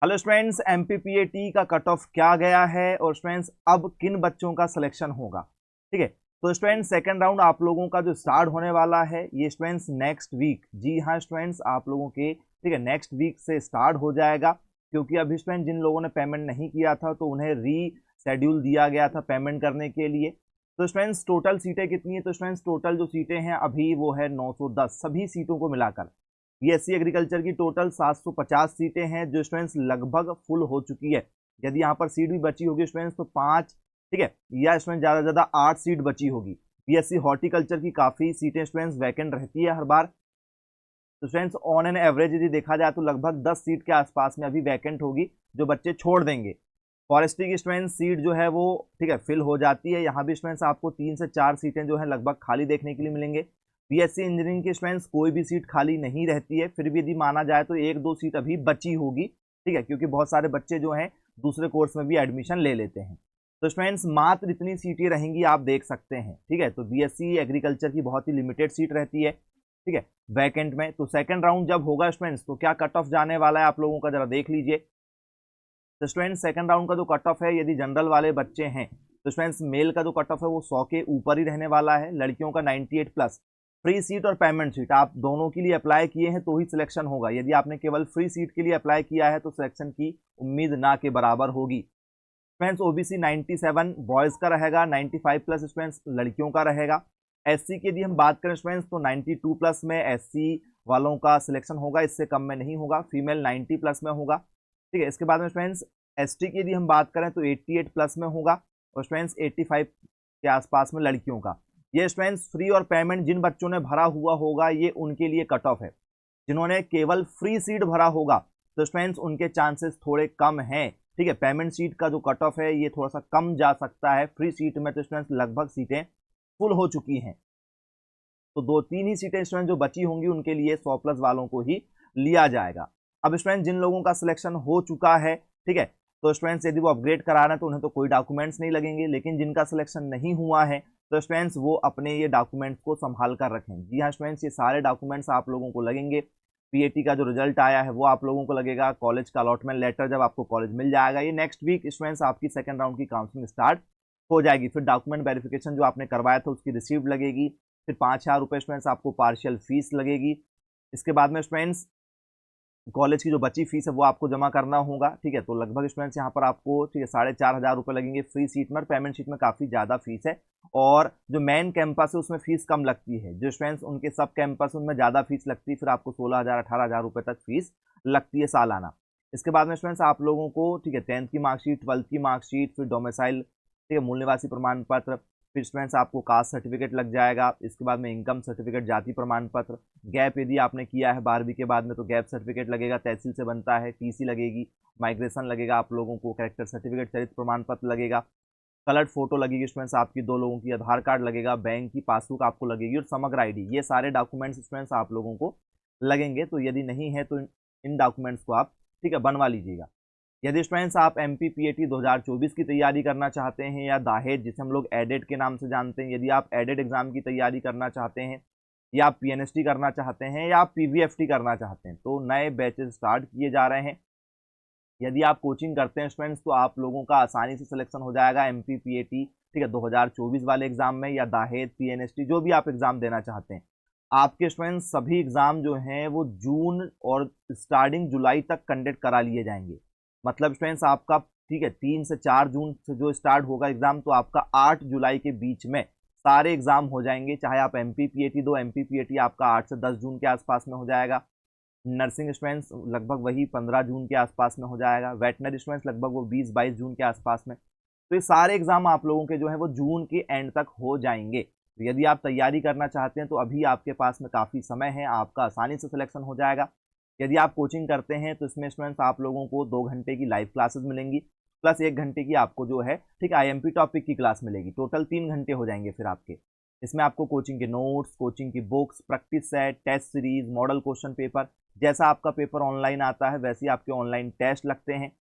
Hello students, एमपीपीएटी का cut off क्या गया है और स्टूडेंट्स अब किन बच्चों का सिलेक्शन होगा। ठीक है, तो स्टूडेंट्स सेकंड राउंड आप लोगों का जो स्टार्ट होने वाला है ये स्टूडेंट्स नेक्स्ट वीक, जी हाँ स्टूडेंट्स, आप लोगों के ठीक है नेक्स्ट वीक से स्टार्ट हो जाएगा। क्योंकि अभी स्टूडेंट जिन लोगों ने पेमेंट नहीं किया था तो उन्हें री शेड्यूल दिया गया था पेमेंट करने के लिए। तो स्टूडेंट्स टोटल सीटें कितनी है, तो स्टूडेंट्स टोटल जो सीटें हैं अभी वो है 910, सभी सीटों को मिलाकर बीएससी एग्रीकल्चर की टोटल 750 सीटें हैं जो स्टूडेंट्स लगभग फुल हो चुकी है। यदि यहाँ पर सीट भी बची होगी स्टूडेंट्स तो 5, ठीक है, या स्टूडेंट ज़्यादा से ज़्यादा 8 सीट बची होगी। बीएससी हॉर्टिकल्चर की काफ़ी सीटें स्टूडेंट्स वैकेंट रहती है हर बार। तो स्टूडेंट्स ऑन एन एवरेज यदि देखा जाए तो लगभग 10 सीट के आसपास में अभी वैकेंट होगी जो बच्चे छोड़ देंगे। फॉरेस्ट्री की स्टूडेंट्स सीट जो है वो ठीक है फिल हो जाती है। यहाँ भी स्टूडेंट्स आपको 3 से 4 सीटें जो है लगभग खाली देखने के लिए मिलेंगे। बीएससी इंजीनियरिंग के स्टूडेंट्स कोई भी सीट खाली नहीं रहती है, फिर भी यदि माना जाए तो 1-2 सीट अभी बची होगी, ठीक है, क्योंकि बहुत सारे बच्चे जो हैं दूसरे कोर्स में भी एडमिशन ले लेते हैं। तो स्टूडेंट्स मात्र इतनी सीटें रहेंगी, आप देख सकते हैं। ठीक है, तो बीएससी एग्रीकल्चर की बहुत ही लिमिटेड सीट रहती है, ठीक है, वैकेंट में। तो सेकंड राउंड जब होगा स्टूडेंट्स तो क्या कट ऑफ जाने वाला है आप लोगों का जरा देख लीजिए। तो स्टूडेंट्स सेकंड राउंड का जो कट ऑफ है यदि जनरल वाले बच्चे हैं तो स्टूडेंट्स मेल का जो कट ऑफ है वो 100 के ऊपर ही रहने वाला है, लड़कियों का 98 प्लस। फ्री सीट और पेमेंट सीट आप दोनों के लिए अप्लाई किए हैं तो ही सिलेक्शन होगा। यदि आपने केवल फ्री सीट के लिए अप्लाई किया है तो सिलेक्शन की उम्मीद ना के बराबर होगी। स्टूडेंट्स ओबीसी 97 बॉयज़ का रहेगा, 95 प्लस स्टूडेंट्स लड़कियों का रहेगा। एससी की यदि हम बात करें स्टूडेंट्स तो 92 प्लस में एससी वालों का सिलेक्शन होगा, इससे कम में नहीं होगा। फीमेल 90 प्लस में होगा, ठीक है। इसके बाद में स्टूडेंट्स एसटी की यदि हम बात करें तो 88 प्लस में होगा और स्टूडेंट्स 85 के आसपास में लड़कियों का। ये स्टूडेंट्स फ्री और पेमेंट जिन बच्चों ने भरा हुआ होगा ये उनके लिए कट ऑफ है। जिन्होंने केवल फ्री सीट भरा होगा तो स्टूडेंट्स उनके चांसेस थोड़े कम हैं, ठीक है। पेमेंट सीट का जो कट ऑफ है ये थोड़ा सा कम जा सकता है। फ्री सीट में तो स्टूडेंट्स लगभग सीटें फुल हो चुकी हैं, तो 2-3 ही सीटें स्टूडेंट जो बची होंगी उनके लिए 100 प्लस वालों को ही लिया जाएगा। अब स्टूडेंट जिन लोगों का सिलेक्शन हो चुका है, ठीक है, तो स्टूडेंट्स यदि वो अपग्रेड करा रहे हैं तो उन्हें तो कोई डॉक्यूमेंट्स नहीं लगेंगे, लेकिन जिनका सिलेक्शन नहीं हुआ है तो स्टूडेंट्स वो अपने ये डॉक्यूमेंट्स को संभाल कर रखें। जी हाँ स्टूडेंट्स, ये सारे डॉक्यूमेंट्स आप लोगों को लगेंगे। पीएटी का जो रिजल्ट आया है वो आप लोगों को लगेगा, कॉलेज का अलॉटमेंट लेटर जब आपको कॉलेज मिल जाएगा, ये नेक्स्ट वीक स्टूडेंट्स आपकी सेकंड राउंड की काउंसलिंग स्टार्ट हो जाएगी। फिर डॉक्यूमेंट वेरिफिकेशन जो आपने करवाया था उसकी रिसीप्ट लगेगी, फिर 5,000 रुपये स्टूडेंट्स आपको पार्शियल फीस लगेगी। इसके बाद में स्टूडेंट्स कॉलेज की जो बची फीस है वो आपको जमा करना होगा, ठीक है। तो लगभग स्टूडेंट्स यहाँ पर आपको ठीक है 4,500 रुपये लगेंगे फ्री सीट में। पेमेंट सीट में काफ़ी ज़्यादा फीस है और जो मेन कैंपस है उसमें फीस कम लगती है। जो स्टूडेंट्स उनके सब कैंपस उनमें ज़्यादा फीस लगती है, फिर आपको 16,000-18,000 रुपये तक फीस लगती है सालाना। इसके बाद में स्टूडेंट्स आप लोगों को ठीक है 10th की मार्कशीट, 12th की मार्कशीट, फिर डोमिसाइल, ठीक है, मूल निवासी प्रमाण पत्र, फिर स्टूडेंट्स आपको कास्ट सर्टिफिकेट लग जाएगा। इसके बाद में इनकम सर्टिफिकेट, जाति प्रमाण पत्र, गैप यदि आपने किया है 12वीं के बाद में तो गैप सर्टिफिकेट लगेगा, तहसील से बनता है, टीसी लगेगी, माइग्रेशन लगेगा आप लोगों को, कैरेक्टर सर्टिफिकेट, चरित्र प्रमाण पत्र लगेगा, कलर्ड फोटो लगेगी स्टूडेंट्स आपकी 2 लोगों की, आधार कार्ड लगेगा, बैंक की पासबुक आपको लगेगी और समग्र आईडी। ये सारे डॉक्यूमेंट्स स्टूडेंट्स आप लोगों को लगेंगे। तो यदि नहीं है तो इन डॉक्यूमेंट्स को आप ठीक है बनवा लीजिएगा। यदि स्टूडेंट्स आप एमपीपीएटी 2024 की तैयारी करना चाहते हैं या दाहेज जिसे हम लोग एडेड के नाम से जानते हैं, यदि आप एडेड एग्जाम की तैयारी करना चाहते हैं या आप पीएनएसटी करना चाहते हैं या आप पीवीएफटी करना चाहते हैं तो नए बैचेस स्टार्ट किए जा रहे हैं। यदि आप कोचिंग करते हैं स्टूडेंट्स तो आप लोगों का आसानी से सिलेक्शन हो जाएगा एमपीपीएटी, ठीक है, 2024 वाले एग्जाम में, या दाहेज, पीएनएसटी जो भी आप एग्जाम देना चाहते हैं। आपके स्टूडेंट्स सभी एग्जाम जो हैं वो जून और स्टार्टिंग जुलाई तक कंडक्ट करा लिए जाएंगे। मतलब स्टूडेंट्स आपका ठीक है 3 से 4 जून से जो स्टार्ट होगा एग्जाम तो आपका 8 जुलाई के बीच में सारे एग्जाम हो जाएंगे। चाहे आप एमपीपीएटी दो, एमपीपीएटी आपका 8 से 10 जून के आसपास में हो जाएगा। नर्सिंग स्टूडेंट्स लगभग वही 15 जून के आसपास में हो जाएगा। वेटनरी स्टूडेंट्स लगभग वो 20-22 जून के आसपास में। तो ये सारे एग्जाम आप लोगों के जो है वो जून के एंड तक हो जाएंगे। तो यदि आप तैयारी करना चाहते हैं तो अभी आपके पास में काफ़ी समय है, आपका आसानी से सिलेक्शन हो जाएगा। यदि आप कोचिंग करते हैं तो इसमें स्टूडेंट्स आप लोगों को 2 घंटे की लाइव क्लासेस मिलेंगी प्लस 1 घंटे की आपको जो है ठीक आईएमपी टॉपिक की क्लास मिलेगी। टोटल 3 घंटे हो जाएंगे फिर आपके। इसमें आपको कोचिंग के नोट्स, कोचिंग की books, practice set, test series, model question paper, जैसा आपका पेपर ऑनलाइन आता है वैसे ही आपके ऑनलाइन टेस्ट लगते हैं।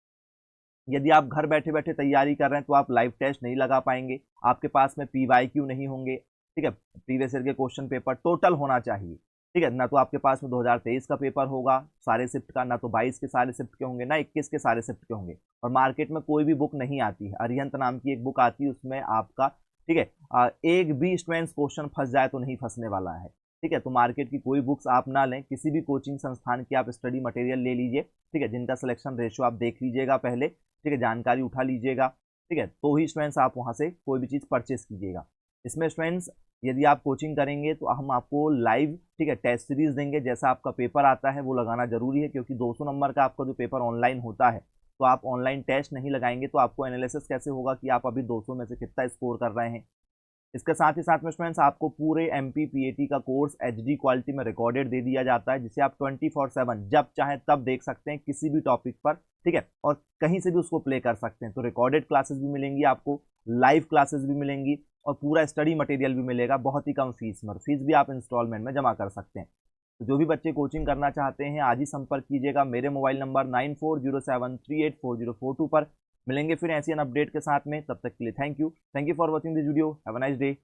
यदि आप घर बैठे बैठे तैयारी कर रहे हैं तो आप लाइव टेस्ट नहीं लगा पाएंगे, आपके पास में पीवाईक्यू नहीं होंगे, ठीक है। प्रीवियस ईयर के क्वेश्चन पेपर टोटल होना चाहिए। ठीक है। ना तो आपके पास में 2023 का पेपर होगा सारे शिफ्ट का, ना तो 22 के सारे शिफ्ट के होंगे, ना 21 के सारे शिफ्ट के होंगे। और मार्केट में कोई भी बुक नहीं आती है, अरिहंत नाम की एक बुक आती है, उसमें आपका ठीक है एक भी स्टूडेंट्स क्वेश्चन फंस जाए तो नहीं फंसने वाला है। ठीक है, तो मार्केट की कोई बुक्स आप ना लें, किसी भी कोचिंग संस्थान की आप स्टडी मटेरियल ले लीजिए। ठीक है, जिनका सिलेक्शन रेशियो आप देख लीजिएगा पहले, ठीक है, जानकारी उठा लीजिएगा। ठीक है, तो ही स्टूडेंट्स आप वहाँ से कोई भी चीज़ परचेस कीजिएगा। इसमें स्टूडेंट्स यदि आप कोचिंग करेंगे तो हम आपको लाइव ठीक है टेस्ट सीरीज देंगे, जैसा आपका पेपर आता है वो लगाना जरूरी है, क्योंकि 200 नंबर का आपका जो पेपर ऑनलाइन होता है, तो आप ऑनलाइन टेस्ट नहीं लगाएंगे तो आपको एनालिसिस कैसे होगा कि आप अभी 200 में से कितना स्कोर कर रहे हैं। इसके साथ ही साथ में स्टूडेंट्स आपको पूरे MP PAT का कोर्स HD क्वालिटी में रिकॉर्डेड दे दिया जाता है, जिसे आप 24/7 जब चाहें तब देख सकते हैं किसी भी टॉपिक पर। ठीक है, और कहीं से भी उसको प्ले कर सकते हैं। तो रिकॉर्डेड क्लासेस भी मिलेंगी आपको, लाइव क्लासेस भी मिलेंगी, और पूरा स्टडी मटेरियल भी मिलेगा बहुत ही कम फीस में। फीस भी आप इंस्टॉलमेंट में जमा कर सकते हैं। तो जो भी बच्चे कोचिंग करना चाहते हैं आज ही संपर्क कीजिएगा मेरे मोबाइल नंबर 9407384042 पर। मिलेंगे फिर ऐसी एन अपडेट के साथ में, तब तक के लिए thank you for watching this video. Have a nice day.